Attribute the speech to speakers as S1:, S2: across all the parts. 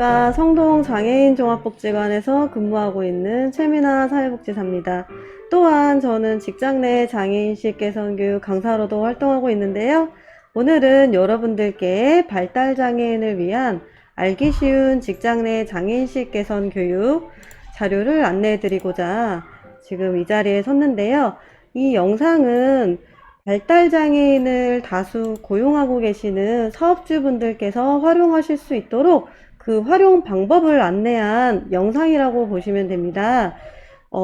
S1: 제가 성동 장애인종합복지관에서 근무하고 있는 최민아 사회복지사입니다. 또한 저는 직장 내 장애인식 개선 교육 강사로도 활동하고 있는데요. 오늘은 여러분들께 발달장애인을 위한 알기 쉬운 직장 내 장애인식 개선 교육 자료를 안내해 드리고자 지금 이 자리에 섰는데요. 이 영상은 발달장애인을 다수 고용하고 계시는 사업주분들께서 활용하실 수 있도록 그 활용 방법을 안내한 영상이라고 보시면 됩니다.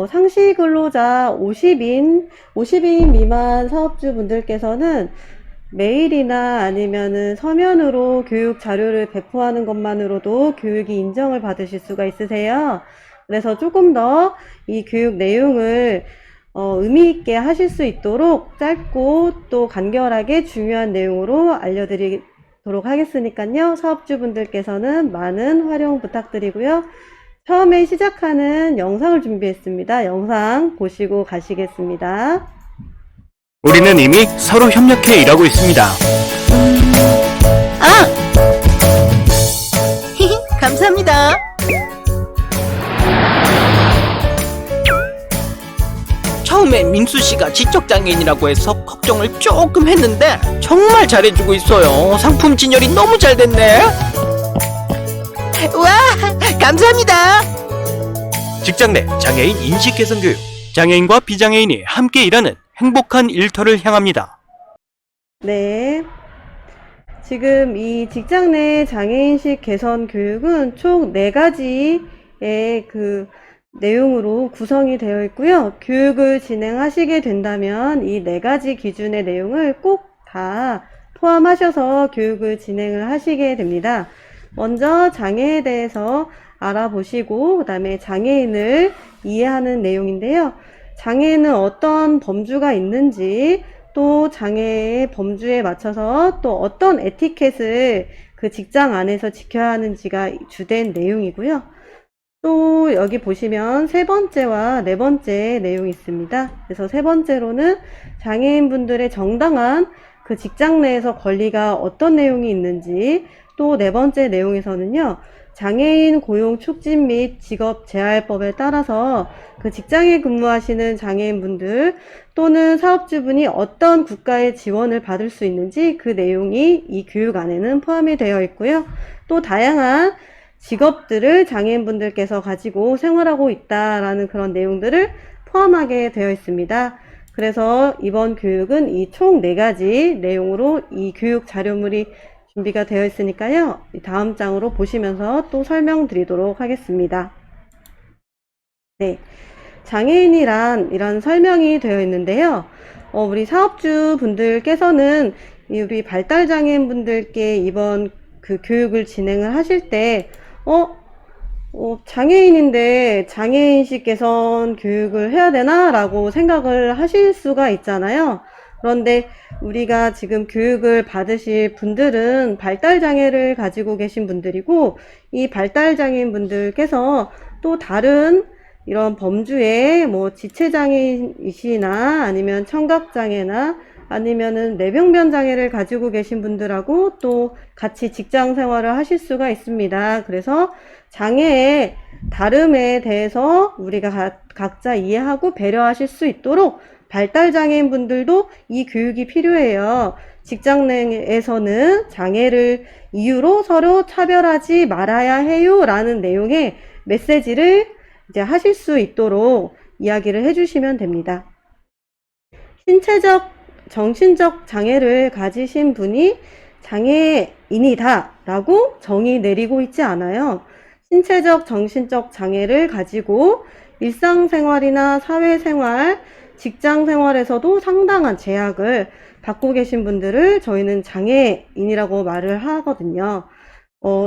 S1: 상시 근로자 50인 미만 사업주분들께서는 메일이나 아니면은 서면으로 교육 자료를 배포하는 것만으로도 교육이 인정을 받으실 수가 있으세요. 그래서 조금 더 이 교육 내용을 의미 있게 하실 수 있도록 짧고 또 간결하게 중요한 내용으로 알려드리도록 하겠으니까요. 사업주분들께서는 많은 활용 부탁드리고요. 처음에 시작하는 영상을 준비했습니다. 영상 보시고 가시겠습니다.
S2: 우리는 이미 서로 협력해 일하고 있습니다.
S3: 감사합니다. 처음엔 민수씨가 지적장애인이라고 해서 걱정을 조금 했는데 정말 잘해주고 있어요. 상품 진열이 너무 잘 됐네. 와, 감사합니다.
S2: 직장 내 장애인 인식 개선 교육. 장애인과 비장애인이 함께 일하는 행복한 일터를 향합니다.
S1: 네. 지금 이 직장 내 장애인식 개선 교육은 총 4가지의 그 내용으로 구성이 되어 있고요. 교육을 진행하시게 된다면 이 4가지 기준의 내용을 꼭 다 포함하셔서 교육을 진행을 하시게 됩니다. 먼저 장애에 대해서 알아보시고 그 다음에 장애인을 이해하는 내용인데요. 장애인은 어떤 범주가 있는지 또 장애의 범주에 맞춰서 또 어떤 에티켓을 그 직장 안에서 지켜야 하는지가 주된 내용이고요. 또 여기 보시면 3번째와 4번째 내용이 있습니다. 그래서 3번째로는 장애인분들의 정당한 그 직장 내에서 권리가 어떤 내용이 있는지, 또 4번째 내용에서는요, 장애인 고용 촉진 및 직업 재활법에 따라서 그 직장에 근무하시는 장애인분들 또는 사업주분이 어떤 국가의 지원을 받을 수 있는지 그 내용이 이 교육 안에는 포함이 되어 있고요. 또 다양한 직업들을 장애인분들께서 가지고 생활하고 있다라는 그런 내용들을 포함하게 되어 있습니다. 그래서 이번 교육은 이 총 4가지 내용으로 이 교육 자료물이 준비가 되어 있으니까요. 다음 장으로 보시면서 또 설명드리도록 하겠습니다. 네, 장애인이란 이런 설명이 되어 있는데요. 우리 사업주 분들께서는 우리 발달장애인 분들께 이번 그 교육을 진행을 하실 때 장애인인데 장애인식 개선 교육을 해야 되나? 라고 생각을 하실 수가 있잖아요. 그런데 우리가 지금 교육을 받으실 분들은 발달장애를 가지고 계신 분들이고 이 발달장애인 분들께서 또 다른 이런 범주에 뭐 지체장애이시나 아니면 청각장애나 아니면은 뇌병변 장애를 가지고 계신 분들하고 또 같이 직장 생활을 하실 수가 있습니다. 그래서 장애의 다름에 대해서 우리가 각자 이해하고 배려하실 수 있도록 발달장애인 분들도 이 교육이 필요해요. 직장 내에서는 장애를 이유로 서로 차별하지 말아야 해요 라는 내용의 메시지를 이제 하실 수 있도록 이야기를 해주시면 됩니다. 신체적, 정신적 장애를 가지신 분이 장애인이다 라고 정의 내리고 있지 않아요. 신체적, 정신적 장애를 가지고 일상생활이나 사회생활, 직장생활에서도 상당한 제약을 받고 계신 분들을 저희는 장애인이라고 말을 하거든요.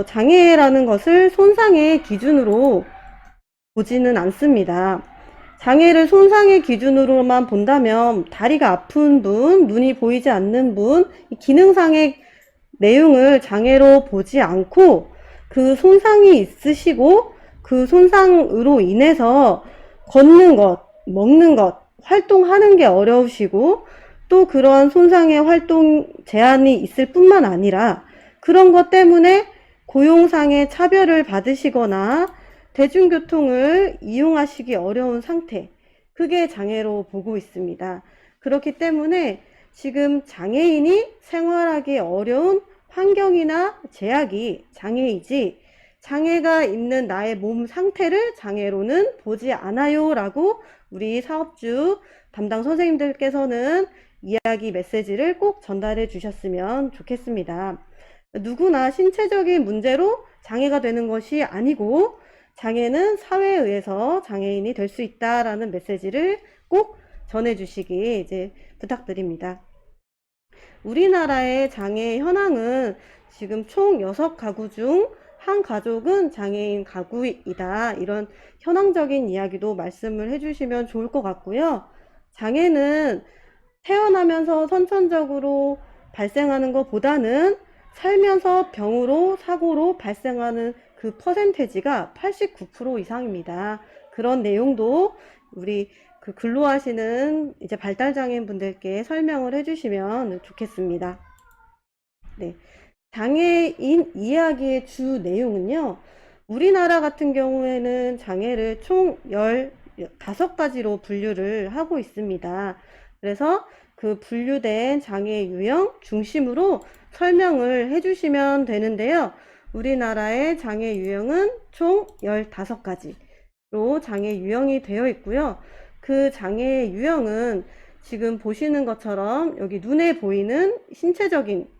S1: 장애라는 것을 손상의 기준으로 보지는 않습니다. 장애를 손상의 기준으로만 본다면 다리가 아픈 분, 눈이 보이지 않는 분, 기능상의 내용을 장애로 보지 않고 그 손상이 있으시고 그 손상으로 인해서 걷는 것, 먹는 것, 활동하는 게 어려우시고 또 그런 손상의 활동 제한이 있을 뿐만 아니라 그런 것 때문에 고용상의 차별을 받으시거나 대중교통을 이용하시기 어려운 상태, 그게 장애로 보고 있습니다. 그렇기 때문에 지금 장애인이 생활하기 어려운 환경이나 제약이 장애이지, 장애가 있는 나의 몸 상태를 장애로는 보지 않아요 라고 우리 사업주 담당 선생님들께서는 이야기 메시지를 꼭 전달해 주셨으면 좋겠습니다. 누구나 신체적인 문제로 장애가 되는 것이 아니고, 장애는 사회에 의해서 장애인이 될 수 있다라는 메시지를 꼭 전해주시기 이제 부탁드립니다. 우리나라의 장애 현황은 지금 총 6가구 중 한 가족은 장애인 가구이다. 이런 현황적인 이야기도 말씀을 해주시면 좋을 것 같고요. 장애는 태어나면서 선천적으로 발생하는 것보다는 살면서 병으로, 사고로 발생하는 그 퍼센테이지가 89% 이상입니다. 그런 내용도 우리 그 근로하시는 이제 발달장애인 분들께 설명을 해주시면 좋겠습니다. 네. 장애인 이야기의 주 내용은요, 우리나라 같은 경우에는 장애를 총 15가지로 분류를 하고 있습니다. 그래서 그 분류된 장애 유형 중심으로 설명을 해주시면 되는데요. 우리나라의 장애 유형은 총 15가지로 장애 유형이 되어 있고요. 그 장애 유형은 지금 보시는 것처럼 여기 눈에 보이는 신체적인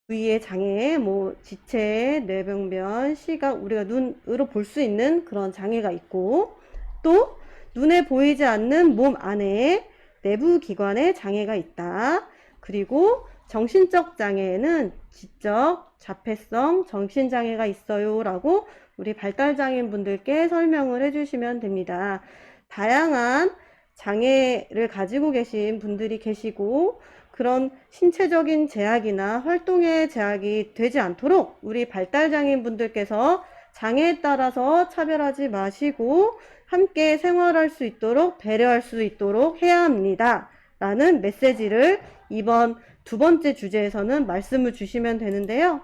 S1: 부위의 장애, 뭐 지체, 뇌병변, 시각, 우리가 눈으로 볼 수 있는 그런 장애가 있고, 또 눈에 보이지 않는 몸 안에 내부 기관에 장애가 있다. 그리고 정신적 장애에는 지적, 자폐성, 정신장애가 있어요 라고 우리 발달장애인 분들께 설명을 해주시면 됩니다. 다양한 장애를 가지고 계신 분들이 계시고, 그런 신체적인 제약이나 활동의 제약이 되지 않도록 우리 발달장애인 분들께서 장애에 따라서 차별하지 마시고 함께 생활할 수 있도록, 배려할 수 있도록 해야 합니다 라는 메시지를 이번 2번째 주제에서는 말씀을 주시면 되는데요.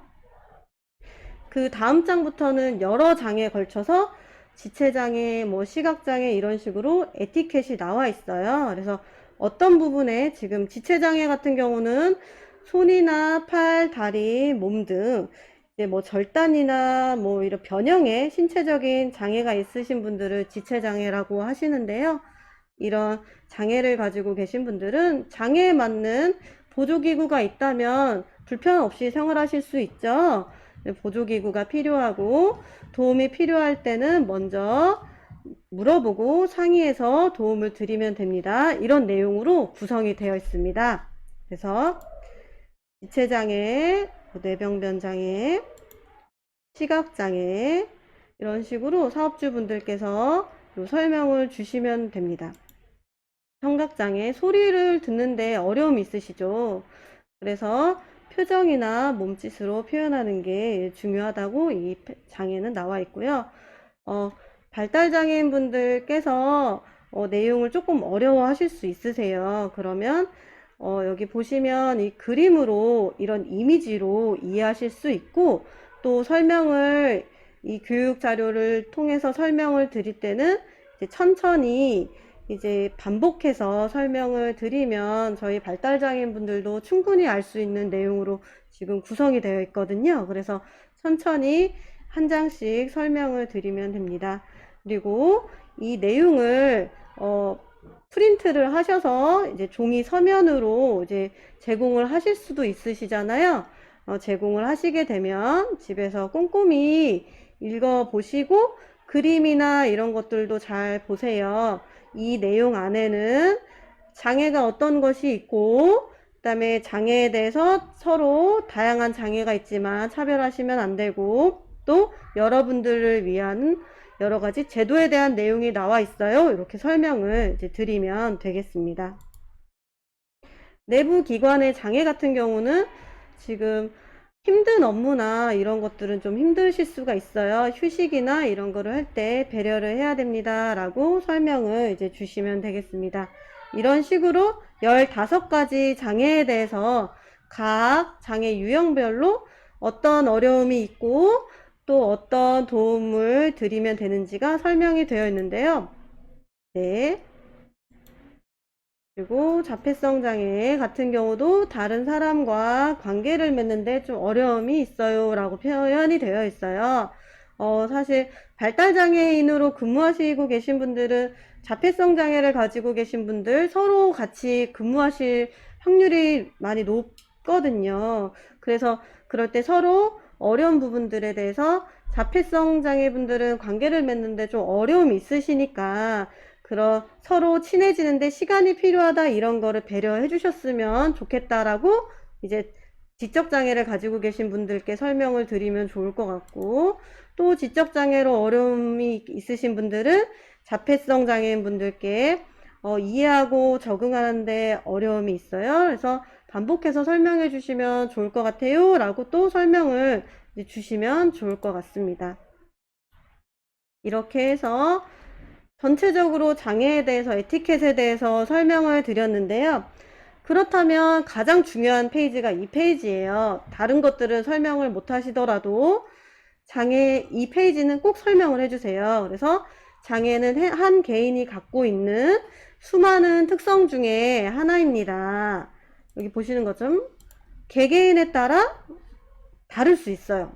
S1: 그 다음 장부터는 여러 장애에 걸쳐서 지체장애, 뭐 시각장애 이런 식으로 에티켓이 나와 있어요. 그래서 어떤 부분에 지금 지체장애 같은 경우는 손이나 팔, 다리, 몸 등 이제 뭐 절단이나 뭐 이런 변형의 신체적인 장애가 있으신 분들을 지체장애라고 하시는데요. 이런 장애를 가지고 계신 분들은 장애에 맞는 보조기구가 있다면 불편 없이 생활하실 수 있죠. 보조기구가 필요하고 도움이 필요할 때는 먼저 물어보고 상의해서 도움을 드리면 됩니다. 이런 내용으로 구성이 되어 있습니다. 그래서 지체장애, 뇌병변장애, 시각장애 이런 식으로 사업주분들께서 설명을 주시면 됩니다. 청각장애, 소리를 듣는데 어려움이 있으시죠? 그래서 표정이나 몸짓으로 표현하는 게 중요하다고 이 장애는 나와 있고요. 발달장애인 분들께서 내용을 조금 어려워 하실 수 있으세요. 그러면 여기 보시면 이 그림으로 이런 이미지로 이해하실 수 있고, 또 설명을 이 교육 자료를 통해서 설명을 드릴 때는 이제 천천히 이제 반복해서 설명을 드리면 저희 발달장애인 분들도 충분히 알 수 있는 내용으로 지금 구성이 되어 있거든요. 그래서 천천히 한 장씩 설명을 드리면 됩니다. 그리고 이 내용을 프린트를 하셔서 이제 종이 서면으로 이제 제공을 하실 수도 있으시잖아요. 제공을 하시게 되면 집에서 꼼꼼히 읽어 보시고 그림이나 이런 것들도 잘 보세요. 이 내용 안에는 장애가 어떤 것이 있고, 그다음에 장애에 대해서 서로 다양한 장애가 있지만 차별하시면 안 되고, 또 여러분들을 위한 여러 가지 제도에 대한 내용이 나와 있어요. 이렇게 설명을 이제 드리면 되겠습니다. 내부 기관의 장애 같은 경우는 지금 힘든 업무나 이런 것들은 좀 힘드실 수가 있어요. 휴식이나 이런 거를 할 때 배려를 해야 됩니다 라고 설명을 이제 주시면 되겠습니다. 이런 식으로 15가지 장애에 대해서 각 장애 유형별로 어떤 어려움이 있고 또 어떤 도움을 드리면 되는지가 설명이 되어 있는데요. 네. 그리고 자폐성 장애 같은 경우도 다른 사람과 관계를 맺는데 좀 어려움이 있어요 라고 표현이 되어 있어요. 사실 발달장애인으로 근무하시고 계신 분들은 자폐성 장애를 가지고 계신 분들 서로 같이 근무하실 확률이 많이 높거든요. 그래서 그럴 때 서로 어려운 부분들에 대해서 자폐성 장애분들은 관계를 맺는데 좀 어려움이 있으시니까 서로 친해지는데 시간이 필요하다 이런 거를 배려해 주셨으면 좋겠다라고 이제 지적장애를 가지고 계신 분들께 설명을 드리면 좋을 것 같고, 또 지적장애로 어려움이 있으신 분들은 자폐성 장애인 분들께 이해하고 적응하는데 어려움이 있어요. 그래서 반복해서 설명해 주시면 좋을 것 같아요 라고 또 설명을 주시면 좋을 것 같습니다. 이렇게 해서 전체적으로 장애에 대해서 에티켓에 대해서 설명을 드렸는데요. 그렇다면 가장 중요한 페이지가 이 페이지예요. 다른 것들은 설명을 못 하시더라도 장애 이 페이지는 꼭 설명을 해주세요. 그래서 장애는 한 개인이 갖고 있는 수많은 특성 중에 하나입니다. 여기 보시는 것처럼 개개인에 따라 다를 수 있어요.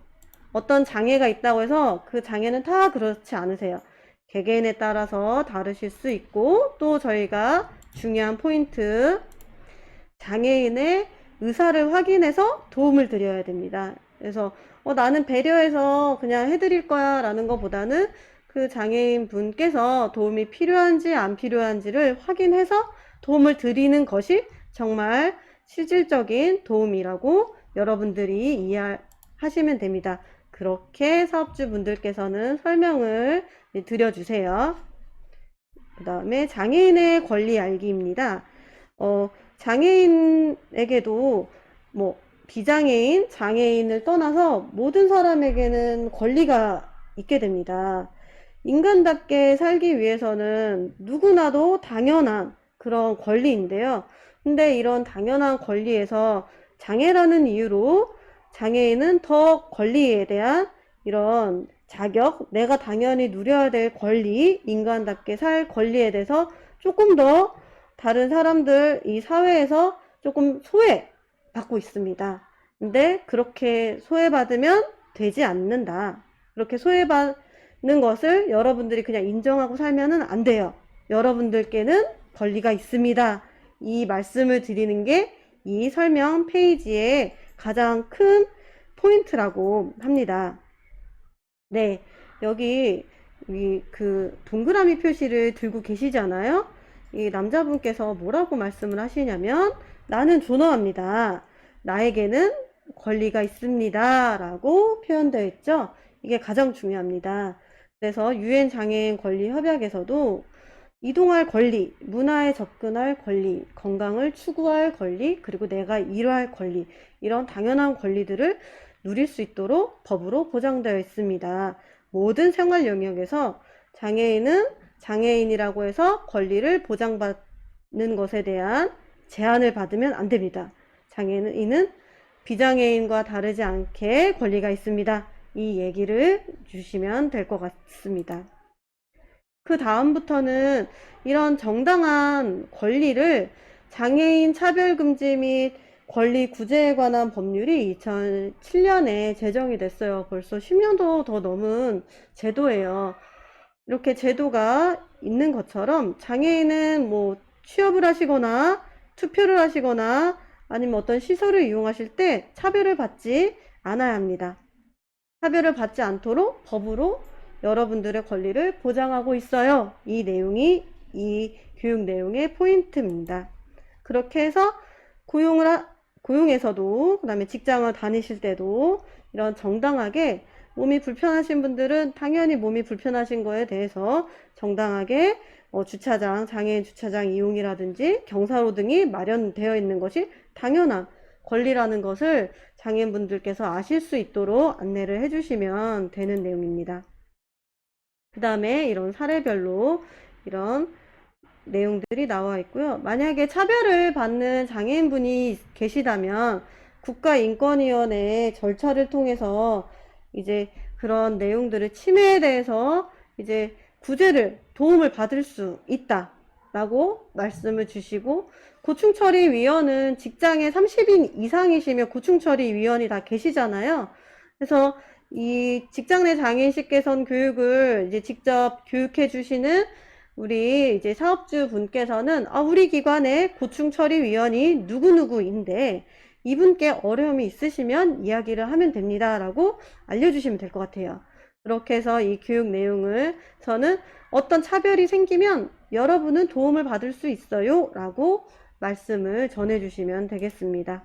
S1: 어떤 장애가 있다고 해서 그 장애는 다 그렇지 않으세요. 개개인에 따라서 다르실 수 있고, 또 저희가 중요한 포인트, 장애인의 의사를 확인해서 도움을 드려야 됩니다. 그래서 나는 배려해서 그냥 해드릴 거야 라는 것보다는 그 장애인 분께서 도움이 필요한지 안 필요한지를 확인해서 도움을 드리는 것이 정말 실질적인 도움이라고 여러분들이 이해하시면 됩니다. 그렇게 사업주분들께서는 설명을 드려주세요. 그 다음에 장애인의 권리 알기입니다. 장애인에게도 비장애인, 장애인을 떠나서 모든 사람에게는 권리가 있게 됩니다. 인간답게 살기 위해서는 누구나도 당연한 그런 권리인데요. 근데 이런 당연한 권리에서 장애라는 이유로 장애인은 더 권리에 대한 이런 자격, 내가 당연히 누려야 될 권리, 인간답게 살 권리에 대해서 조금 더 다른 사람들, 이 사회에서 조금 소외받고 있습니다. 근데 그렇게 소외받으면 되지 않는다. 그렇게 소외받는 것을 여러분들이 그냥 인정하고 살면은 안 돼요. 여러분들께는 권리가 있습니다. 이 말씀을 드리는 게 이 설명 페이지의 가장 큰 포인트라고 합니다. 네, 여기 그 동그라미 표시를 들고 계시잖아요. 이 남자분께서 뭐라고 말씀을 하시냐면 나는 존엄합니다. 나에게는 권리가 있습니다. 라고 표현되어 있죠. 이게 가장 중요합니다. 그래서 유엔 장애인 권리 협약에서도 이동할 권리, 문화에 접근할 권리, 건강을 추구할 권리, 그리고 내가 일할 권리, 이런 당연한 권리들을 누릴 수 있도록 법으로 보장되어 있습니다. 모든 생활 영역에서 장애인은 장애인이라고 해서 권리를 보장받는 것에 대한 제한을 받으면 안 됩니다. 장애인은 비장애인과 다르지 않게 권리가 있습니다. 이 얘기를 주시면 될 것 같습니다. 그 다음부터는 이런 정당한 권리를 장애인 차별금지 및 권리 구제에 관한 법률이 2007년에 제정이 됐어요. 벌써 10년도 더 넘은 제도예요. 이렇게 제도가 있는 것처럼 장애인은 취업을 하시거나 투표를 하시거나 아니면 어떤 시설을 이용하실 때 차별을 받지 않아야 합니다. 차별을 받지 않도록 법으로 여러분들의 권리를 보장하고 있어요. 이 내용이 이 교육 내용의 포인트입니다. 그렇게 해서 고용에서도, 그 다음에 직장을 다니실 때도 이런 정당하게 몸이 불편하신 분들은 당연히 몸이 불편하신 거에 대해서 정당하게 주차장, 장애인 주차장 이용이라든지 경사로 등이 마련되어 있는 것이 당연한 권리라는 것을 장애인분들께서 아실 수 있도록 안내를 해주시면 되는 내용입니다. 그 다음에 이런 사례별로 이런 내용들이 나와 있고요. 만약에 차별을 받는 장애인분이 계시다면 국가인권위원회 절차를 통해서 이제 그런 내용들을 침해에 대해서 이제 구제를 도움을 받을 수 있다라고 말씀을 주시고, 고충처리위원은 직장에 30인 이상이시면 고충처리위원이 다 계시잖아요. 그래서 이 직장 내 장애인식 개선 교육을 이제 직접 교육해 주시는 우리 이제 사업주 분께서는 우리 기관에 고충처리위원이 누구누구인데 이분께 어려움이 있으시면 이야기를 하면 됩니다 라고 알려주시면 될 것 같아요. 그렇게 해서 이 교육 내용을 저는 어떤 차별이 생기면 여러분은 도움을 받을 수 있어요 라고 말씀을 전해주시면 되겠습니다.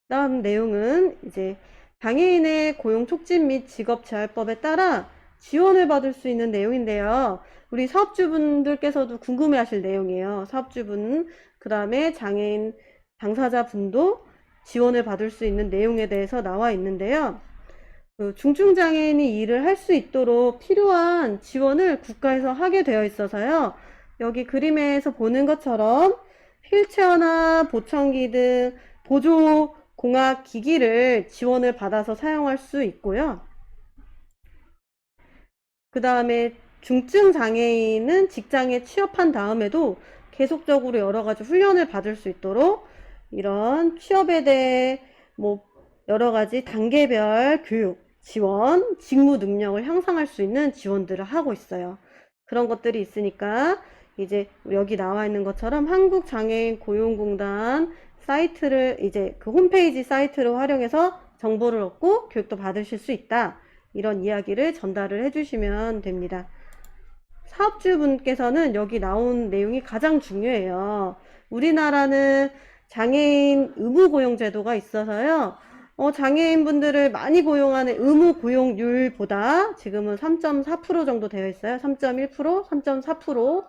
S1: 다음 내용은 이제 장애인의 고용 촉진 및 직업재활법에 따라 지원을 받을 수 있는 내용인데요. 우리 사업주분들께서도 궁금해하실 내용이에요. 사업주분, 그 다음에 장애인 당사자분도 지원을 받을 수 있는 내용에 대해서 나와 있는데요. 중증장애인이 일을 할 수 있도록 필요한 지원을 국가에서 하게 되어 있어서요. 여기 그림에서 보는 것처럼 휠체어나 보청기 등 보조 공학 기기를 지원을 받아서 사용할 수 있고요. 그 다음에 중증 장애인은 직장에 취업한 다음에도 계속적으로 여러 가지 훈련을 받을 수 있도록 이런 취업에 대해 여러 가지 단계별 교육, 지원, 직무 능력을 향상할 수 있는 지원들을 하고 있어요. 그런 것들이 있으니까 이제 여기 나와 있는 것처럼 한국장애인 고용공단 사이트를 이제 그 홈페이지 사이트를 활용해서 정보를 얻고 교육도 받으실 수 있다. 이런 이야기를 전달을 해주시면 됩니다. 사업주분께서는 여기 나온 내용이 가장 중요해요. 우리나라는 장애인 의무고용제도가 있어서요. 장애인분들을 많이 고용하는 의무고용률보다 지금은 3.4% 정도 되어 있어요. 3.1%, 3.4%로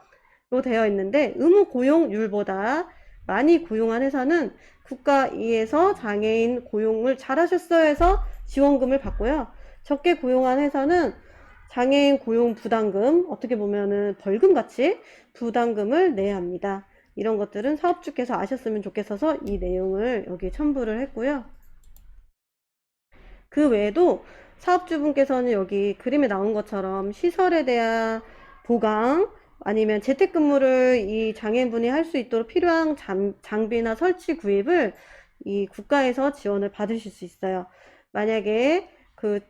S1: 되어 있는데 의무고용률보다 많이 고용한 회사는 국가에서 장애인 고용을 잘하셨어요 해서 지원금을 받고요. 적게 고용한 회사는 장애인 고용 부담금, 어떻게 보면은 벌금같이 부담금을 내야 합니다. 이런 것들은 사업주께서 아셨으면 좋겠어서 이 내용을 여기 첨부를 했고요. 그 외에도 사업주분께서는 여기 그림에 나온 것처럼 시설에 대한 보강, 아니면 재택근무를 이 장애인분이 할 수 있도록 필요한 장비나 설치 구입을 이 국가에서 지원을 받으실 수 있어요. 만약에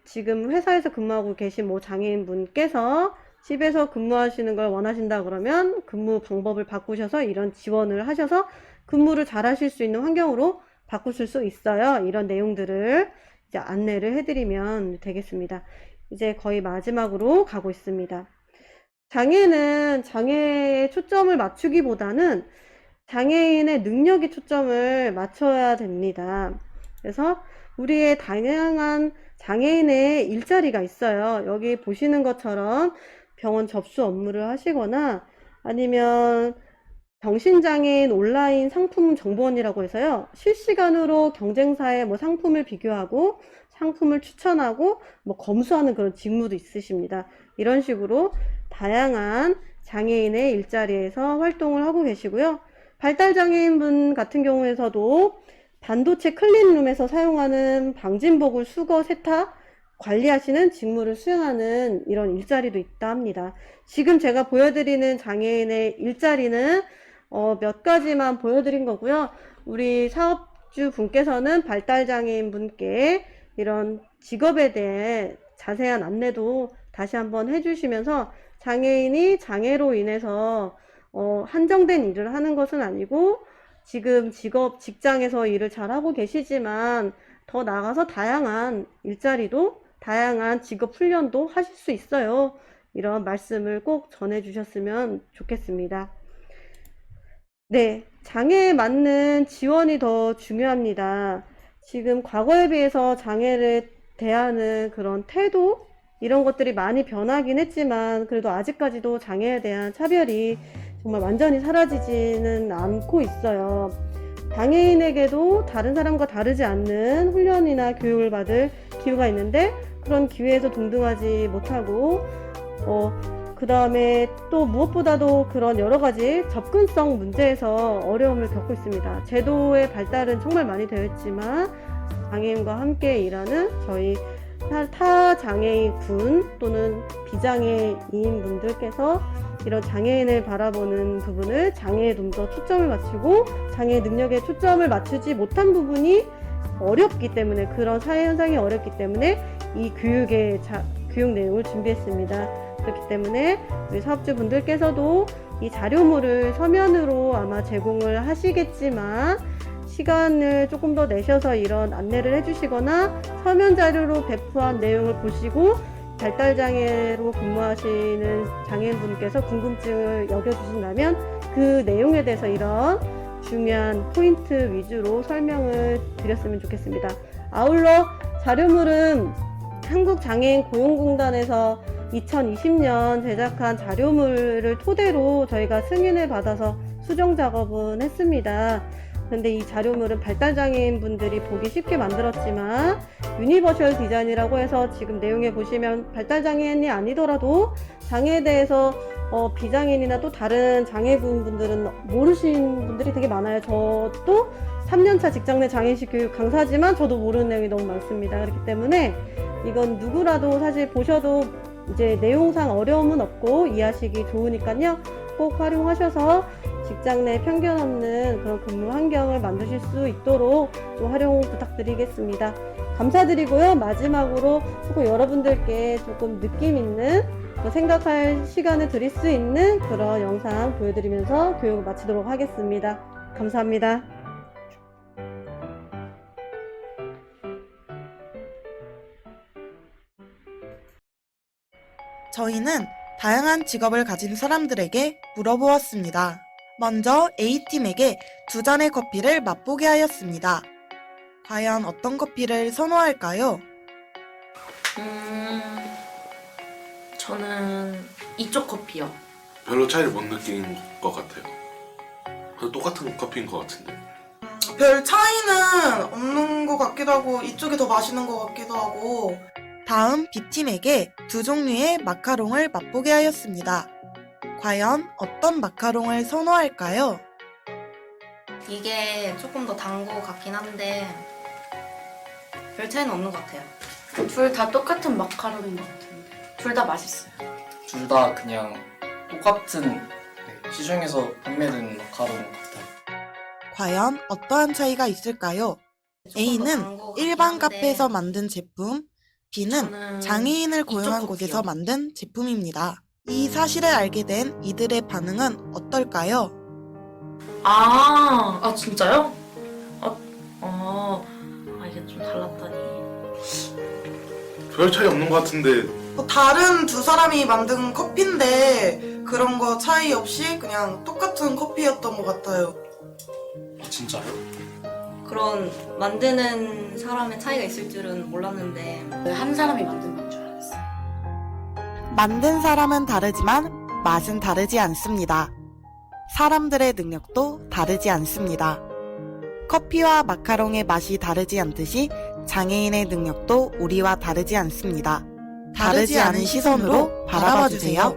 S1: 지금 회사에서 근무하고 계신 장애인분께서 집에서 근무하시는 걸 원하신다 그러면 근무 방법을 바꾸셔서 이런 지원을 하셔서 근무를 잘 하실 수 있는 환경으로 바꾸실 수 있어요. 이런 내용들을 이제 안내를 해드리면 되겠습니다. 이제 거의 마지막으로 가고 있습니다. 장애는 장애에 초점을 맞추기보다는 장애인의 능력에 초점을 맞춰야 됩니다. 그래서 우리의 다양한 장애인의 일자리가 있어요. 여기 보시는 것처럼 병원 접수 업무를 하시거나 아니면 정신장애인 온라인 상품 정보원이라고 해서요. 실시간으로 경쟁사의 상품을 비교하고 상품을 추천하고 검수하는 그런 직무도 있으십니다. 이런 식으로 다양한 장애인의 일자리에서 활동을 하고 계시고요. 발달장애인분 같은 경우에서도 반도체 클린룸에서 사용하는 방진복을 수거, 세탁, 관리하시는 직무를 수행하는 이런 일자리도 있다 합니다. 지금 제가 보여드리는 장애인의 일자리는 몇 가지만 보여드린 거고요. 우리 사업주 분께서는 발달장애인 분께 이런 직업에 대해 자세한 안내도 다시 한번 해주시면서 장애인이 장애로 인해서 한정된 일을 하는 것은 아니고 지금 직장에서 일을 잘하고 계시지만 더 나아가서 다양한 일자리도 다양한 직업 훈련도 하실 수 있어요. 이런 말씀을 꼭 전해주셨으면 좋겠습니다. 네, 장애에 맞는 지원이 더 중요합니다. 지금 과거에 비해서 장애를 대하는 그런 태도 이런 것들이 많이 변하긴 했지만 그래도 아직까지도 장애에 대한 차별이 정말 완전히 사라지지는 않고 있어요. 장애인에게도 다른 사람과 다르지 않는 훈련이나 교육을 받을 기회가 있는데 그런 기회에서 동등하지 못하고 그 다음에 또 무엇보다도 그런 여러 가지 접근성 문제에서 어려움을 겪고 있습니다. 제도의 발달은 정말 많이 되어 있지만 장애인과 함께 일하는 저희 타 장애인 군 또는 비장애인 분들께서 이런 장애인을 바라보는 부분을 장애에 좀 더 초점을 맞추고 장애 능력에 초점을 맞추지 못한 부분이 어렵기 때문에, 그런 사회 현상이 어렵기 때문에 이 교육 내용을 준비했습니다. 그렇기 때문에 우리 사업주분들께서도 이 자료물을 서면으로 아마 제공을 하시겠지만 시간을 조금 더 내셔서 이런 안내를 해주시거나 서면 자료로 배포한 내용을 보시고 발달장애로 근무하시는 장애인분께서 궁금증을 여겨주신다면 그 내용에 대해서 이런 중요한 포인트 위주로 설명을 드렸으면 좋겠습니다. 아울러 자료물은 한국장애인 고용공단에서 2020년 제작한 자료물을 토대로 저희가 승인을 받아서 수정 작업은 했습니다. 그런데 이 자료물은 발달장애인 분들이 보기 쉽게 만들었지만 유니버셜 디자인이라고 해서 지금 내용에 보시면 발달장애인이 아니더라도 장애에 대해서 비장애인이나 또 다른 장애군 분들은 모르신 분들이 되게 많아요. 저도 3년차 직장 내 장애인식 교육 강사지만 저도 모르는 내용이 너무 많습니다. 그렇기 때문에 이건 누구라도 사실 보셔도 이제 내용상 어려움은 없고 이해하시기 좋으니까요. 꼭 활용하셔서 직장 내 편견 없는 그런 근무 환경을 만드실 수 있도록 좀 활용 부탁드리겠습니다. 감사드리고요. 마지막으로 조금 여러분들께 조금 느낌 있는 생각할 시간을 드릴 수 있는 그런 영상 보여드리면서 교육을 마치도록 하겠습니다. 감사합니다.
S4: 저희는 다양한 직업을 가진 사람들에게 물어보았습니다. 먼저 A팀에게 2잔의 커피를 맛보게 하였습니다. 과연 어떤 커피를 선호할까요?
S5: 저는 이쪽 커피요.
S6: 별로 차이를 못 느끼는 것 같아요. 그래도 똑같은 커피인 것 같은데.
S4: 별 차이는 없는 것 같기도 하고 이쪽이 더 맛있는 것 같기도 하고. 다음 B팀에게 2종류의 마카롱을 맛보게 하였습니다. 과연 어떤 마카롱을 선호할까요?
S5: 이게 조금 더 단 것 같긴 한데 별 차이는 없는 것 같아요. 둘 다 똑같은 마카롱인 것 같은데 둘 다 맛있어요.
S7: 둘 다 그냥 똑같은 시중에서 판매되는 마카롱 같아요.
S4: 과연 어떠한 차이가 있을까요?
S5: 조금 더
S4: A는
S5: 단것 같긴
S4: 일반
S5: 한데
S4: 카페에서 만든 제품, B는
S5: 저는
S4: 장애인을
S5: 이쪽
S4: 고용한
S5: 커피요.
S4: 곳에서 만든 제품입니다. 이 사실을 알게 된 이들의 반응은 어떨까요?
S5: 진짜요? 이게 좀 달랐다니.
S6: 별 차이 없는 것 같은데.
S4: 다른 두 사람이 만든 커피인데 그런 거 차이 없이 그냥 똑같은 커피였던 것 같아요.
S7: 진짜요?
S5: 그런 만드는 사람의 차이가 있을 줄은 몰랐는데 한 사람이 만든 건 줄 알았어요.
S4: 만든 사람은 다르지만 맛은 다르지 않습니다. 사람들의 능력도 다르지 않습니다. 커피와 마카롱의 맛이 다르지 않듯이 장애인의 능력도 우리와 다르지 않습니다. 다르지 않은 시선으로 바라봐 주세요.